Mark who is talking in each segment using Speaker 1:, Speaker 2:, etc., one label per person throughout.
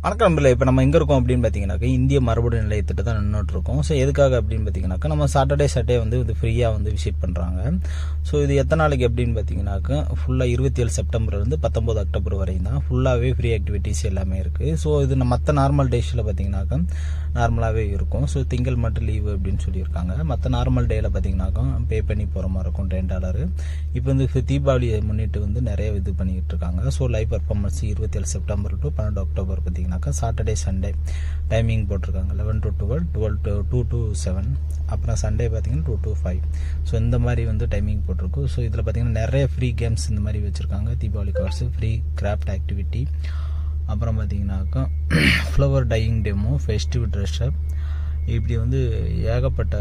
Speaker 1: வணக்கம் நண்பர்களே. இப்போ நம்ம எங்கே இருக்கோம் அப்படின்னு பார்த்தீங்கன்னாக்கா இந்திய மரபணு நிலையத்திட்ட தான் நின்றுட்டு இருக்கோம். ஸோ எதுக்காக அப்படின்னு பார்த்தீங்கன்னாக்கா நம்ம சாட்டர்டே வந்து இது ஃப்ரீயாக வந்து விசிட் பண்ணுறாங்க. ஸோ இது எத்தனை நாளைக்கு அப்படின்னு பார்த்தீங்கன்னாக்கா ஃபுல்லாக 27 செப்டம்பர்லேருந்து 19 அக்டோபர் வரையும் தான் ஃபுல்லாகவே ஃப்ரீ ஆக்டிவிட்டீஸ் எல்லாமே இருக்குது. ஸோ இது மற்ற நார்மல் டேஸில் பார்த்தீங்கன்னாக்கா நார்மலாகவே இருக்கும். ஸோ திங்கள் மட்டும் லீவு அப்படின்னு சொல்லியிருக்காங்க. மற்ற நார்மல் டேயில் பார்த்தீங்கன்னாக்கா பே பண்ணி போகிற மாதிரி இருக்கும் $10. இப்போ வந்து தீபாவளியை முன்னிட்டு வந்து நிறைய இது பண்ணிக்கிட்டு இருக்காங்க. So live performance 27 September to 12 October பார்த்தீங்கன்னாக்கா சாட்டர்டே சண்டே டைமிங் போட்டிருக்காங்க 11 to 12, 12 to 2 to 7, அப்புறம் சண்டே பார்த்தீங்கன்னா 2 to 5. ஸோ இந்த மாதிரி வந்து டைமிங் போட்டிருக்கு. ஸோ இதில் பார்த்தீங்கன்னா நிறைய ஃப்ரீ கேம்ஸ் இந்த மாதிரி வச்சுருக்காங்க. Deepavali cards, free craft activity, அப்புறம் பார்த்தீங்கன்னாக்கா flower dyeing demo, festive dress up, இப்படி வந்து ஏகப்பட்ட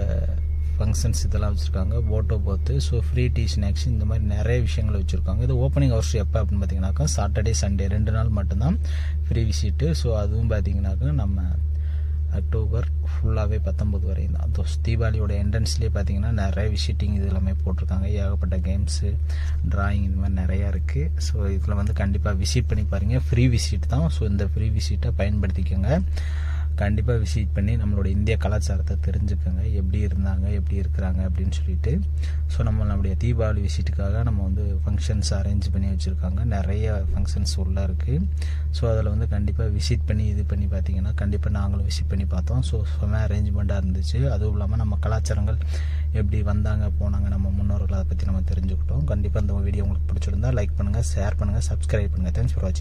Speaker 1: ஃபங்க்ஷன்ஸ் இதெல்லாம் வச்சுருக்காங்க. போட்டோ போத்து, ஸோ ஃப்ரீ டீ ஸ்நாக்ஸ், இந்த மாதிரி நிறைய விஷயங்கள் வச்சுருக்காங்க. இது ஓப்பனிங் ஹவர்ஸ் எப்போ அப்படின்னு பார்த்தீங்கன்னாக்கா சாட்டர்டே சண்டே 2 நாள் மட்டும்தான் ஃப்ரீ விசிட்டு. ஸோ அதுவும் பார்த்தீங்கன்னாக்கா நம்ம அக்டோபர் ஃபுல்லாகவே 19 வரையும் தான். தீபாவளியோட என்ட்ரன்ஸ்லேயே பார்த்தீங்கன்னா நிறைய விசிட்டிங் இது எல்லாமே போட்டிருக்காங்க. ஏகப்பட்ட கேம்ஸு, ட்ராயிங், இந்த மாதிரி நிறையா இருக்குது. ஸோ இதில் வந்து கண்டிப்பாக விசிட் பண்ணி பாருங்கள். ஃப்ரீ விசிட் தான். ஸோ இந்த ஃப்ரீ விசிட்டை பயன்படுத்திக்கோங்க. கண்டிப்பாக விசிட் பண்ணி நம்மளோட இந்திய கலாச்சாரத்தை தெரிஞ்சுக்கோங்க, எப்படி இருந்தாங்க, எப்படி இருக்கிறாங்க அப்படின்னு சொல்லிட்டு. ஸோ நம்மளுடைய தீபாவளி விசிட்டுக்காக நம்ம வந்து ஃபங்க்ஷன்ஸ் அரேஞ்ச் பண்ணி வச்சுருக்காங்க. நிறைய ஃபங்க்ஷன்ஸ் உள்ளே இருக்குது. ஸோ அதில் வந்து கண்டிப்பாக விசிட் பண்ணி இது பண்ணி பார்த்தீங்கன்னா கண்டிப்பாக நாங்களும் விசிட் பண்ணி பார்த்தோம். ஸோ செம்ம அரேஞ்ச்மெண்ட்டாக இருந்துச்சு. அதுவும் இல்லாமல் நம்ம கலாச்சாரங்கள் எப்படி வந்தாங்க போனாங்க, நம்ம முன்னோர்கள், அதை பற்றி நம்ம தெரிஞ்சுக்கிட்டோம். கண்டிப்பாக இந்த வீடியோ உங்களுக்கு பிடிச்சிருந்தா லைக் பண்ணுங்கள், ஷேர் பண்ணுங்கள், சப்ஸ்கிரைப் பண்ணுங்கள். தேங்க்ஸ் ஃபார் வாட்சிங்.